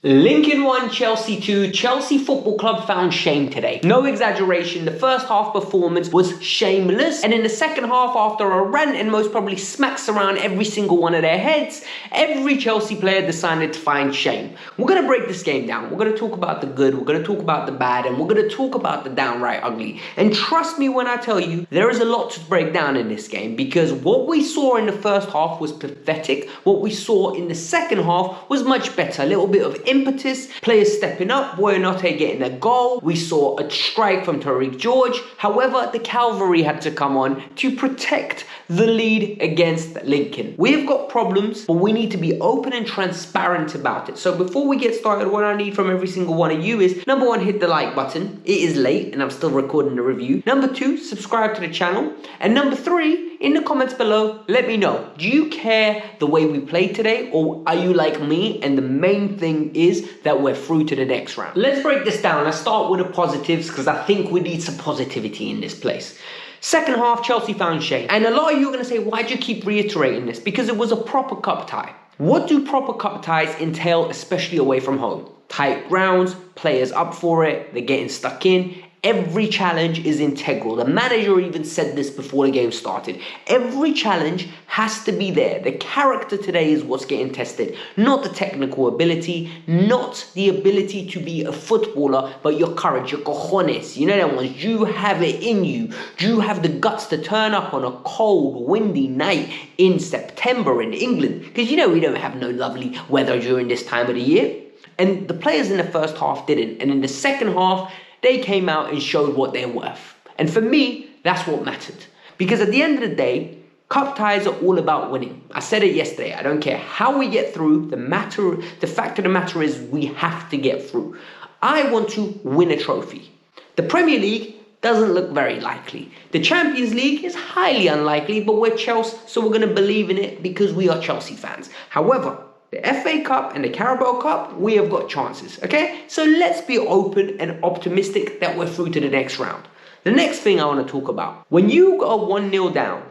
Lincoln 1, Chelsea 2. Chelsea Football Club found shame today. No exaggeration, the first half performance was shameless, and in the second half, after a rant and most probably smacks around every single one of their heads, every Chelsea player decided to find shame. We're going to break this game down. We're going to talk about the good, we're going to talk about the bad, and we're going to talk about the downright ugly. And trust me when I tell you, there is a lot to break down in this game, because what we saw in the first half was pathetic. What we saw in the second half was much better. A little bit of impetus, players stepping up, Buonanotte getting a goal. We saw a strike from Tariq George. However, the cavalry had to come on to protect the lead against Lincoln. We've got problems, but we need to be open and transparent about it. So before we get started, what I need from every single one of you is, number one, hit the like button. It is late and I'm still recording the review. Number two, subscribe to the channel. And number three, in the comments below, let me know, do you care the way we played today, or are you like me and the main thing is that we're through to the next round? Let's break this down. Let's start with the positives, because I think we need some positivity in this place. Second half, Chelsea found shame. And a lot of you are going to say, why do you keep reiterating this? Because it was a proper cup tie. What do proper cup ties entail, especially away from home? Tight grounds, players up for it, they're getting stuck in. Every challenge is integral. The manager even said this before the game started. Every challenge has to be there. The character today is what's getting tested, not the technical ability, not the ability to be a footballer, but your courage, your cojones. You know them ones. Do you have it in you? Do you have the guts to turn up on a cold, windy night in September in England? Because you know we don't have no lovely weather during this time of the year. And the players in the first half didn't. And in the second half, they came out and showed what they're worth. And for me, that's what mattered. Because at the end of the day, cup ties are all about winning. I said it yesterday. I don't care how we get through. The fact of the matter is we have to get through. I want to win a trophy. The Premier League doesn't look very likely. The Champions League is highly unlikely, but we're Chelsea, so we're going to believe in it because we are Chelsea fans. However, the FA Cup and the Carabao Cup, we have got chances, okay? So let's be open and optimistic that we're through to the next round. The next thing I want to talk about, when you go 1-0 down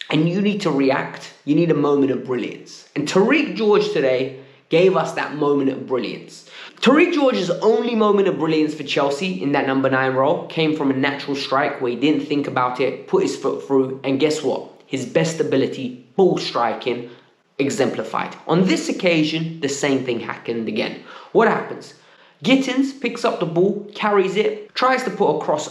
and you need to react, you need a moment of brilliance. And Tariq George today gave us that moment of brilliance. Tariq George's only moment of brilliance for Chelsea in that number 9 role came from a natural strike where he didn't think about it, put his foot through, and guess what? His best ability, ball striking, exemplified. On this occasion, the same thing happened again. What happens? Gittins picks up the ball, carries it, tries to put across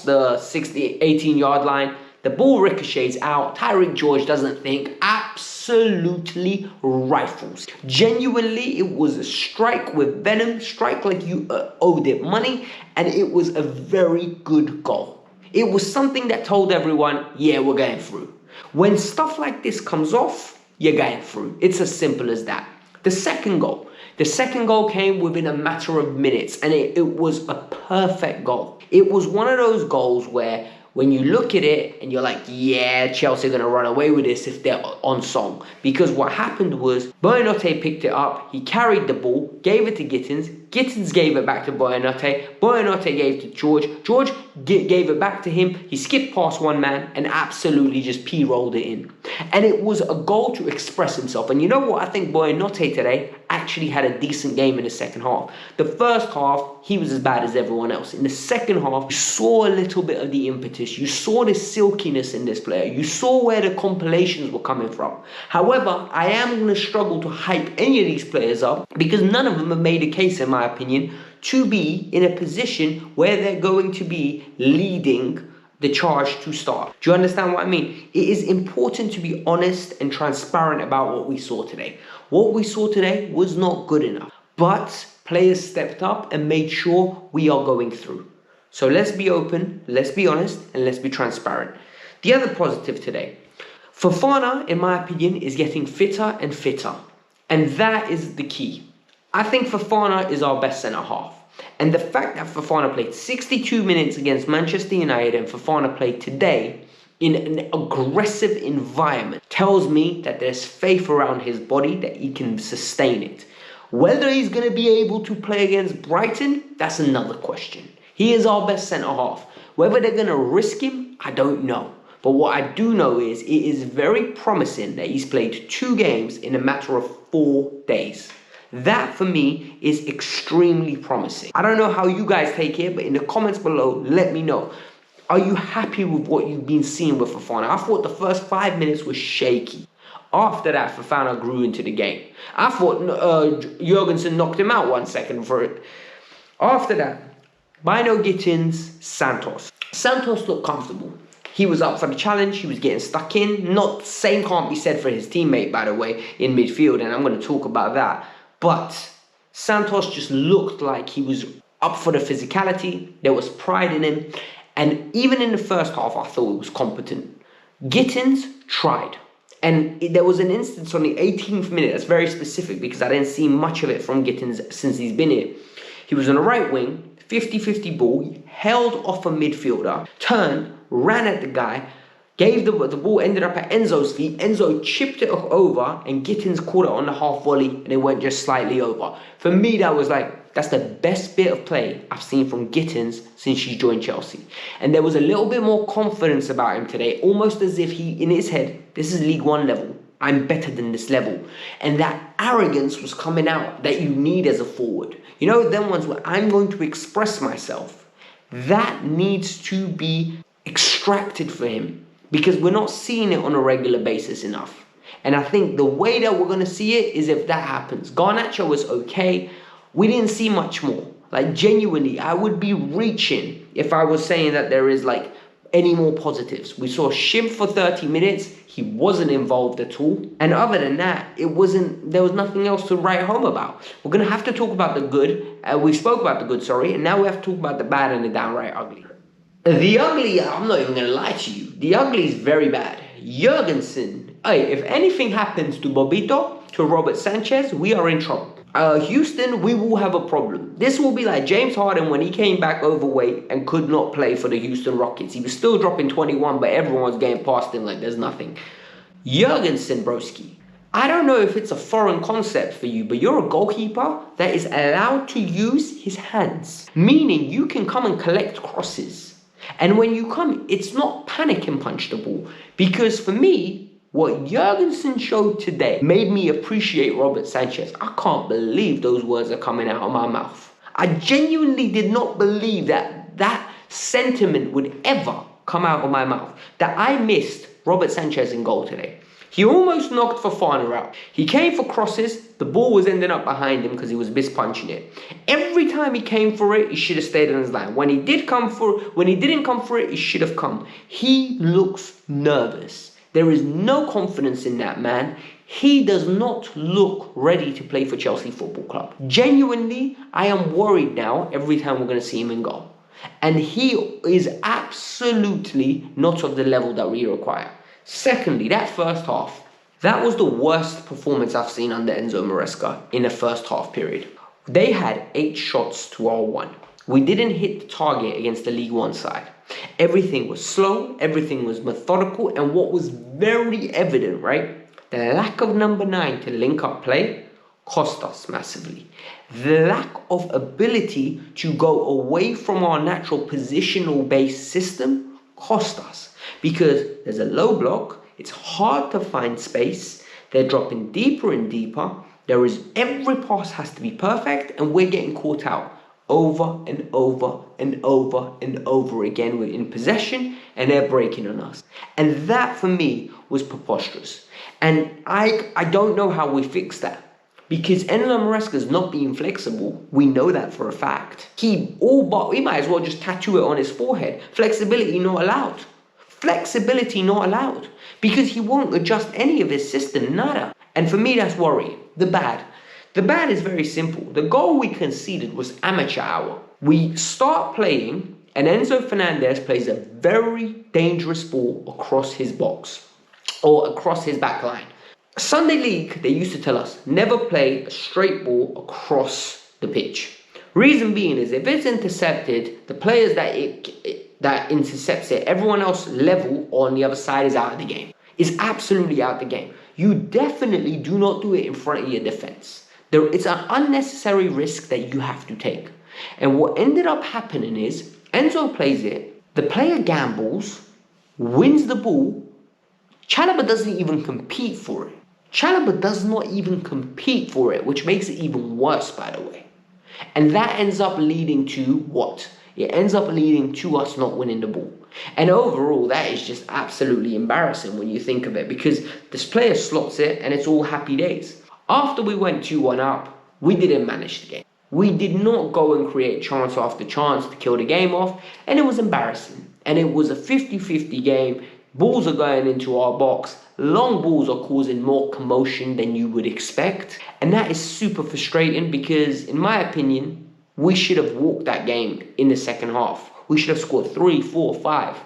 the 18-yard line. The ball ricochets out. Tariq George doesn't think, absolutely rifles. Genuinely, it was a strike with venom, strike like you owed it money, and it was a very good goal. It was something that told everyone, yeah, we're going through. When stuff like this comes off, you're going through. It's as simple as that. The second goal came within a matter of minutes, and it was a perfect goal. It was one of those goals where when you look at it and you're like, yeah, Chelsea are going to run away with this if they're on song. Because what happened was Buonanotte picked it up, he carried the ball, gave it to Gittins, Gittins gave it back to Buonanotte, Buonanotte gave it to George, George gave it back to him, he skipped past one man and absolutely just P-rolled it in. And it was a goal to express himself. And you know what? I think Buonanotte today actually had a decent game in the second half. The first half, he was as bad as everyone else. In the second half, you saw a little bit of the impetus. You saw the silkiness in this player. You saw where the compilations were coming from. However, I am going to struggle to hype any of these players up because none of them have made a case, in my opinion, to be in a position where they're going to be leading the charge to start. Do you understand what I mean? It is important to be honest and transparent about what we saw today. What we saw today was not good enough, but players stepped up and made sure we are going through. So let's be open, let's be honest, and let's be transparent. The other positive today, Fofana, in my opinion, is getting fitter and fitter. And that is the key. I think Fofana is our best centre-half. And the fact that Fofana played 62 minutes against Manchester United and Fofana played today in an aggressive environment tells me that there's faith around his body that he can sustain it. Whether he's going to be able to play against Brighton, that's another question. He is our best centre-half. Whether they're going to risk him, I don't know. But what I do know is it is very promising that he's played 2 games in a matter of 4 days. That for me is extremely promising. I don't know how you guys take it, but in the comments below, let me know. Are you happy with what you've been seeing with Fofana? I thought the first 5 minutes was shaky. After that, Fofana grew into the game. I thought Jurgensen knocked him out 1 second for it. After that, Bino Gittins, Santos. Santos looked comfortable. He was up for the challenge. He was getting stuck in. Not the same can't be said for his teammate, by the way, in midfield, and I'm going to talk about that. But Santos just looked like he was up for the physicality. There was pride in him. And even in the first half, I thought he was competent. Gittins tried. And there was an instance on the 18th minute that's very specific because I didn't see much of it from Gittins since he's been here. He was on the right wing, 50-50 ball, he held off a midfielder, turned, ran at the guy, gave the ball, ended up at Enzo's feet. Enzo chipped it over and Gittins caught it on the half volley and it went just slightly over. For me, that was like, that's the best bit of play I've seen from Gittins since she joined Chelsea. And there was a little bit more confidence about him today, almost as if he, in his head, this is League One level. I'm better than this level. And that arrogance was coming out that you need as a forward. You know, them ones where I'm going to express myself. That needs to be extracted for him because we're not seeing it on a regular basis enough. And I think the way that we're going to see it is if that happens. Garnacho was okay. We didn't see much more. Like, genuinely, I would be reaching if I was saying that there is, like, any more positives. We saw Shim for 30 minutes. He wasn't involved at all. And other than that, there was nothing else to write home about. We're going to have to talk about the good. We spoke about the good, sorry. And now we have to talk about the bad and the downright ugly. The ugly, I'm not even going to lie to you. The ugly is very bad. Jurgensen. Hey, if anything happens to Bobito, to Robert Sanchez, we are in trouble. Houston, we will have a problem. This will be like James Harden when he came back overweight and could not play for the Houston Rockets. He was still dropping 21, but everyone was getting past him like there's nothing. Jurgensen, broski. I don't know if it's a foreign concept for you, but you're a goalkeeper that is allowed to use his hands. Meaning you can come and collect crosses. And when you come, it's not panic and punch the ball. Because for me, what Jurgensen showed today made me appreciate Robert Sanchez. I can't believe those words are coming out of my mouth. I genuinely did not believe that sentiment would ever come out of my mouth. That I missed Robert Sanchez in goal today. He almost knocked Fofana out. He came for crosses. The ball was ending up behind him because he was mispunching it. Every time he came for it, he should have stayed on his line. When he didn't come for it, he should have come. He looks nervous. There is no confidence in that man. He does not look ready to play for Chelsea Football Club. Genuinely, I am worried now every time we're going to see him in goal. And he is absolutely not of the level that we require. Secondly, that first half, that was the worst performance I've seen under Enzo Maresca in the first half period. They had 8 shots to our 1. We didn't hit the target against the League One side. Everything was slow, everything was methodical, and what was very evident, right? The lack of number 9 to link up play cost us massively. The lack of ability to go away from our natural positional based system cost us because there's a low block, it's hard to find space, they're dropping deeper and deeper, every pass has to be perfect, and we're getting caught out over and over and over and over again. We're in possession and they're breaking on us. And that for me was preposterous. And I don't know how we fix that. Because Enzo Maresca's not being flexible. We know that for a fact. He might as well just tattoo it on his forehead. Flexibility not allowed. Flexibility not allowed. Because he won't adjust any of his system, nada. And for me, that's worrying. The bad. The bad is very simple. The goal we conceded was amateur hour. We start playing and Enzo Fernandez plays a very dangerous ball across his box or across his back line. Sunday League, they used to tell us, never play a straight ball across the pitch. Reason being is if it's intercepted, the players that intercepts it, everyone else level on the other side is out of the game. It's absolutely out of the game. You definitely do not do it in front of your defense. It's an unnecessary risk that you have to take. And what ended up happening is Enzo plays it, the player gambles, wins the ball. Chalobah doesn't even compete for it. Chalobah does not even compete for it, which makes it even worse, by the way. And that ends up leading to what? It ends up leading to us not winning the ball. And overall, that is just absolutely embarrassing when you think of it, because this player slots it and it's all happy days. After we went 2-1 up, we didn't manage the game. We did not go and create chance after chance to kill the game off, and it was embarrassing. And it was a 50-50 game. Balls are going into our box. Long balls are causing more commotion than you would expect. And that is super frustrating because, in my opinion, we should have walked that game in the second half. We should have scored 3, 4, 5,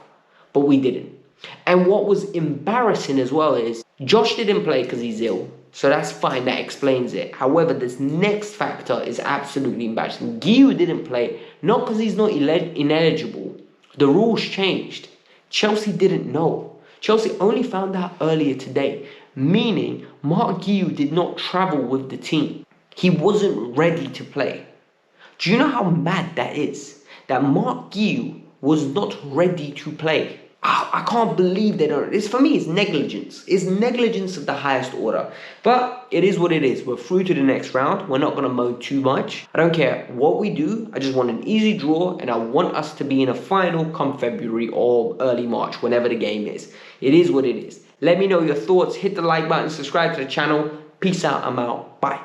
but we didn't. And what was embarrassing as well is Josh didn't play because he's ill. So that's fine, that explains it. However, this next factor is absolutely embarrassing. Guiu didn't play, not because he's not ineligible. The rules changed. Chelsea didn't know. Chelsea only found out earlier today, meaning Mark Guiu did not travel with the team. He wasn't ready to play. Do you know how mad that is? That Mark Guiu was not ready to play. I can't believe they don't. For me, it's negligence. It's negligence of the highest order. But it is what it is. We're through to the next round. We're not going to moan too much. I don't care what we do. I just want an easy draw, and I want us to be in a final come February or early March, whenever the game is. It is what it is. Let me know your thoughts. Hit the like button. Subscribe to the channel. Peace out. I'm out. Bye.